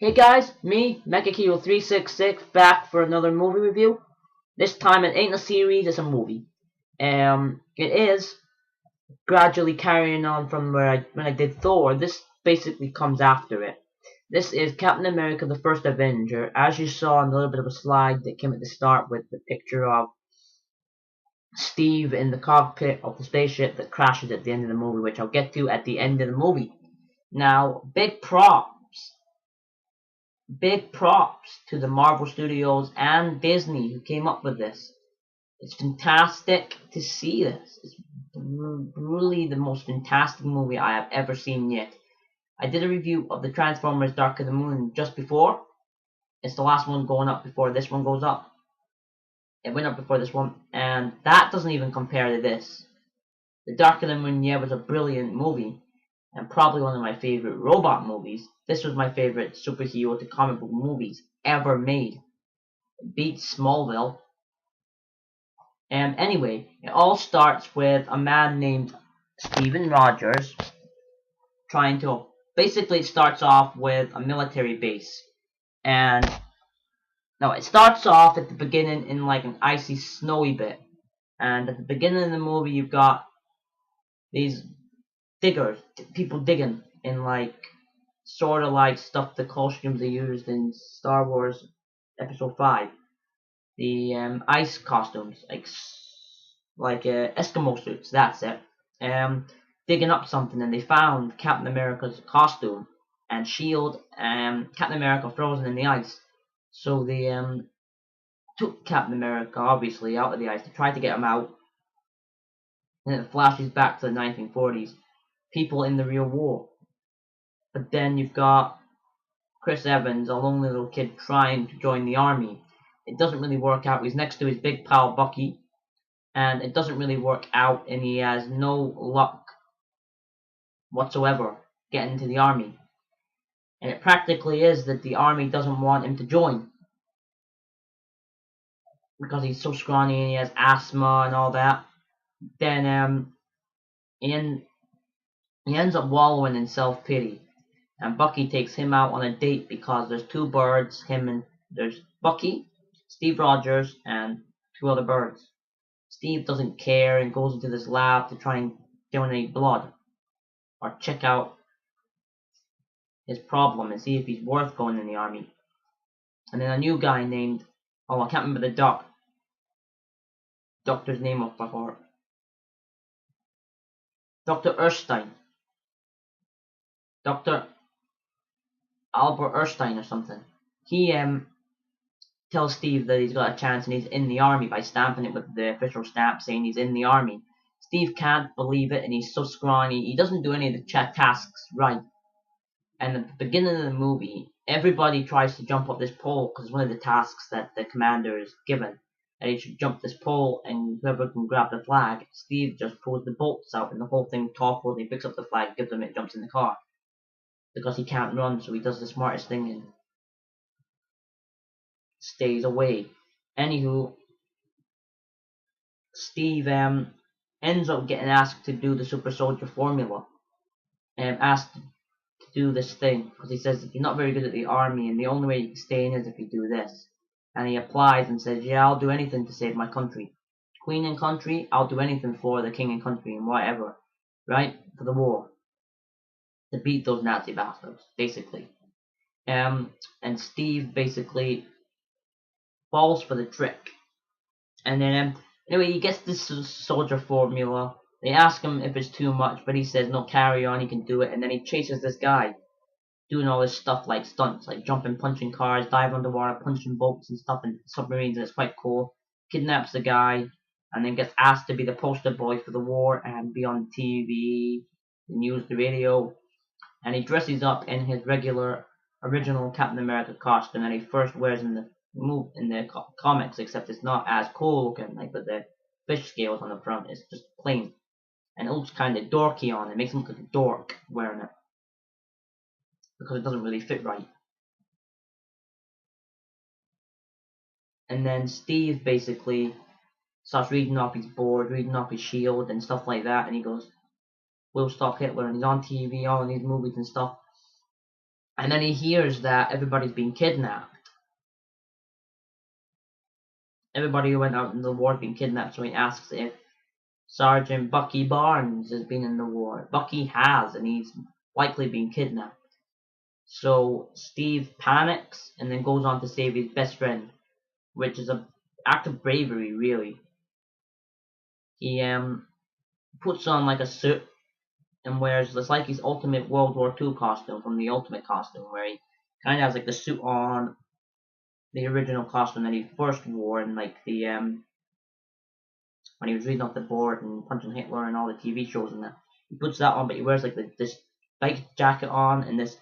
Hey guys, me, MechaKilo366, back for another movie review. This time it ain't a series, it's a movie. It is gradually carrying on from when I did Thor. This basically comes after it. This is Captain America: The First Avenger. As you saw in a little bit of a slide that came at the start with the picture of Steve in the cockpit of the spaceship that crashes at the end of the movie, which I'll get to at the end of the movie. Now, big props to the Marvel Studios and Disney who came up with this. It's fantastic to see this. It's really the most fantastic movie I have ever seen yet. I did a review of the Transformers Dark of the Moon just before. It's the last one going up before this one goes up. It went up before this one, and that doesn't even compare to this. The Dark of the Moon, yeah, was a brilliant movie, and probably one of my favorite robot movies. This was my favorite superhero to comic book movies ever made. It beats Smallville. And anyway, it all starts with a man named Steven Rogers trying to... Basically, it starts off with a military base. And... No, it starts off at the beginning in like an icy, snowy bit. And at the beginning of the movie, you've got these diggers, people digging in like sort of like stuff, the costumes they used in Star Wars Episode 5. The ice costumes, like Eskimo suits, that's it. Digging up something, and they found Captain America's costume and shield, Captain America frozen in the ice. So they took Captain America, obviously, out of the ice to try to get him out. And it flashes back to the 1940s. People in the real war. But then you've got Chris Evans, a lonely little kid trying to join the army. It doesn't really work out. He's next to his big pal Bucky, and it doesn't really work out, and he has no luck whatsoever getting into the army. And it practically is that the army doesn't want him to join because he's so scrawny and he has asthma and all that. Then he ends up wallowing in self-pity. And Bucky takes him out on a date because there's two birds, there's Bucky, Steve Rogers, and two other birds. Steve doesn't care and goes into this lab to try and donate blood or check out his problem and see if he's worth going in the army. And then a new guy named, I can't remember the doctor's name off by heart. Dr. Erstein. Dr. Albert Erstein or something. He tells Steve that he's got a chance and he's in the army by stamping it with the official stamp saying he's in the army. Steve can't believe it, and he's so scrawny. He doesn't do any of the tasks right. And at the beginning of the movie, everybody tries to jump up this pole because it's one of the tasks that the commander is given. And he should jump this pole, and whoever can grab the flag, Steve just pulls the bolts out, and the whole thing topples. He picks up the flag, gives him it, jumps in the car because he can't run. So he does the smartest thing and stays away. Anywho, Steve ends up getting asked to do the super soldier formula, and asked to do this thing because he says that you're not very good at the army, and the only way you can stay in is if you do this. And he applies and says, yeah, I'll do anything to save my country. Queen and country, I'll do anything for the king and country and whatever. Right? For the war. To beat those Nazi bastards, basically. And Steve basically falls for the trick. And then, anyway, he gets this soldier formula. They ask him if it's too much, but he says, no, carry on, he can do it. And then he chases this guy, doing all this stuff like stunts, like jumping, punching cars, diving underwater, punching boats and stuff in submarines, and it's quite cool. Kidnaps the guy, and then gets asked to be the poster boy for the war and be on TV, the news, the radio. And he dresses up in his original Captain America costume that he first wears in the comics, except it's not as cool looking, like with the fish scales on the front. It's just plain, and it looks kind of dorky on it. It makes him look like a dork wearing it because it doesn't really fit right. And then Steve basically starts reading off his board, reading off his shield and stuff like that, and he goes, "We'll stop Hitler," and he's on TV, all in these movies and stuff. And then he hears that everybody's been kidnapped. Everybody who went out in the war has been kidnapped, so he asks if Sergeant Bucky Barnes has been in the war. Bucky has, and he's likely been kidnapped. So Steve panics and then goes on to save his best friend, which is an act of bravery, really. He puts on like a suit and wears it's like his ultimate World War II costume from the Ultimate costume, where he kind of has like the suit on, the original costume that he first wore in like the when he was reading off the board and punching Hitler and all the TV shows and that. He puts that on, but he wears like this bike jacket on and this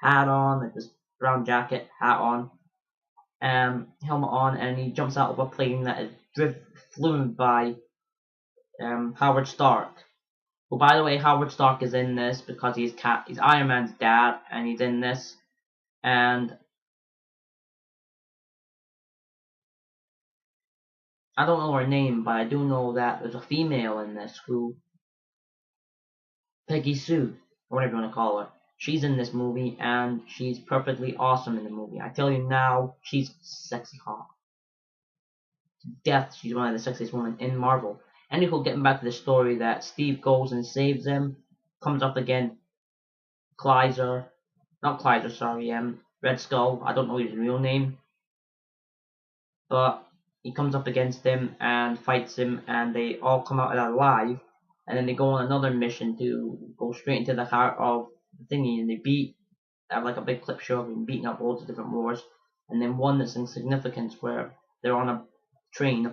hat on, like this brown jacket, hat on, helmet on, and he jumps out of a plane that is flown by Howard Stark. Well, by the way, Howard Stark is in this because he's Iron Man's dad, and he's in this. And I don't know her name, but I do know that there's a female in this who, Peggy Sue, or whatever you want to call her. She's in this movie, and she's perfectly awesome in the movie. I tell you now, she's sexy hot. To death, she's one of the sexiest women in Marvel. Anywho, getting back to the story that Steve goes and saves him, comes up again, Red Skull. I don't know his real name, but he comes up against him and fights him, and they all come out alive. And then they go on another mission to go straight into the heart of the thingy, and they have like a big clip show of them beating up loads of different wars. And then one that's in significance where they're on a train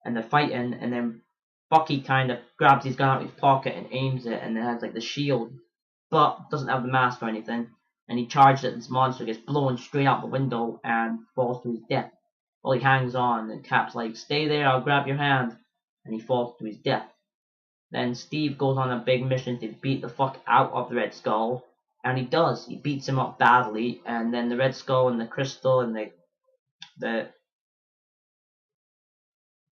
and they're fighting, and then Bucky kind of grabs his gun out of his pocket and aims it, and it has like the shield, but doesn't have the mask or anything. And he charges at this monster, gets blown straight out the window and falls to his death. Well, he hangs on, and Cap's like, "Stay there, I'll grab your hand," and he falls to his death. Then Steve goes on a big mission to beat the fuck out of the Red Skull, and he does. He beats him up badly, and then the Red Skull and the Crystal and the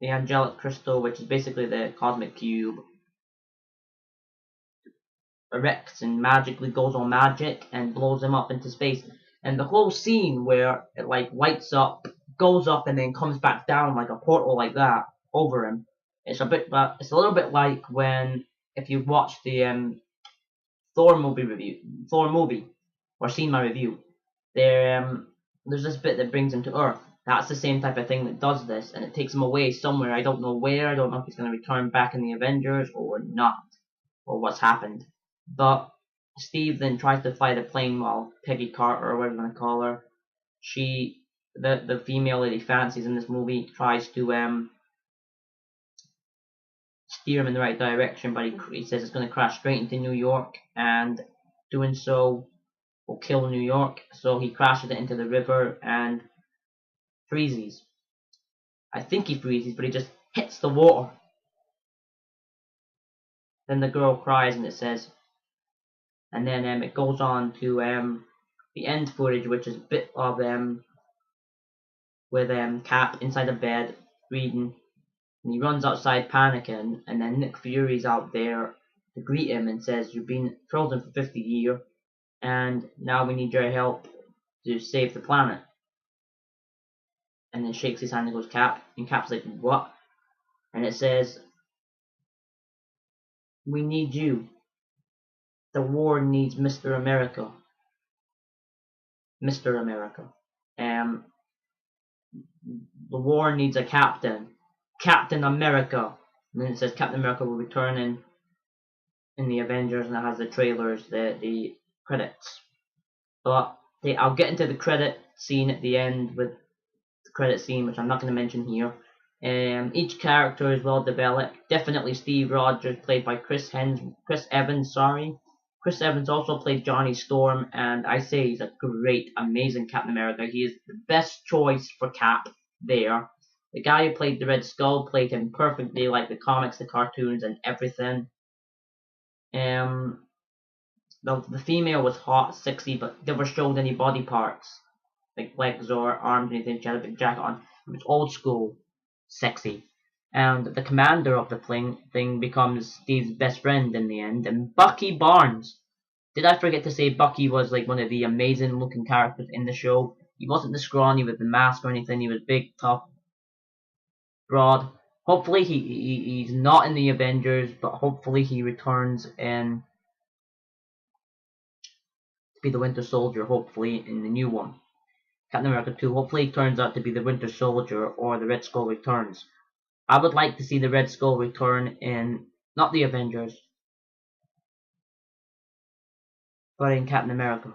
Angelic Crystal, which is basically the Cosmic Cube, erects and magically goes on magic and blows him up into space. And the whole scene where it like lights up, goes up, and then comes back down like a portal like that over him. It's a little bit like when if you watch the Thor movie, or seen my review, there's this bit that brings him to Earth. That's the same type of thing that does this, and it takes him away somewhere. I don't know where. I don't know if he's going to return back in the Avengers or not, or what's happened. But Steve then tries to fly the plane while Peggy Carter, or whatever you want to call her, the female that he fancies in this movie, tries to steer him in the right direction, but he says it's going to crash straight into New York, and doing so will kill New York. So he crashes it into the river and freezes. I think he freezes, but he just hits the water. Then the girl cries, and it says, and then it goes on to the end footage, which is a bit of with Cap inside a bed reading, and he runs outside panicking, and then Nick Fury's out there to greet him and says, "You've been frozen for 50 years, and now we need your help to save the planet." And then shakes his hand and goes, "Cap," and Cap's like, "What?" And it says, "We need you. The war needs Mr. America. Mr. America. The war needs a captain. Captain America." And then it says Captain America will return in the Avengers, and it has the trailers, the credits. But I'll get into the credit scene at the end with the credit scene, which I'm not going to mention here. Each character is well developed. Definitely Steve Rogers, played by Chris Evans. Chris Evans also played Johnny Storm, and I say he's a great, amazing Captain America. He is the best choice for Cap there. The guy who played the Red Skull played him perfectly, like the comics, the cartoons, and everything. The female was hot, sexy, but never showed any body parts, like legs or arms or anything. She had a big jacket on. It was old school, sexy. And the commander of the thing becomes Steve's best friend in the end, and Bucky Barnes. Did I forget to say Bucky was like one of the amazing looking characters in the show? He wasn't the scrawny with the mask or anything. He was big, tough, broad. Hopefully he's not in the Avengers, but hopefully he returns in to be the Winter Soldier. Hopefully in the new one, Captain America 2. Hopefully he turns out to be the Winter Soldier or the Red Skull returns. I would like to see the Red Skull return in not the Avengers, but in Captain America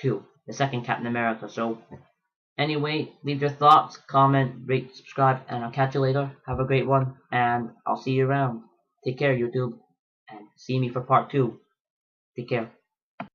2, the second Captain America. So anyway, leave your thoughts, comment, rate, subscribe, and I'll catch you later. Have a great one, and I'll see you around. Take care, YouTube, and see me for part 2. Take care.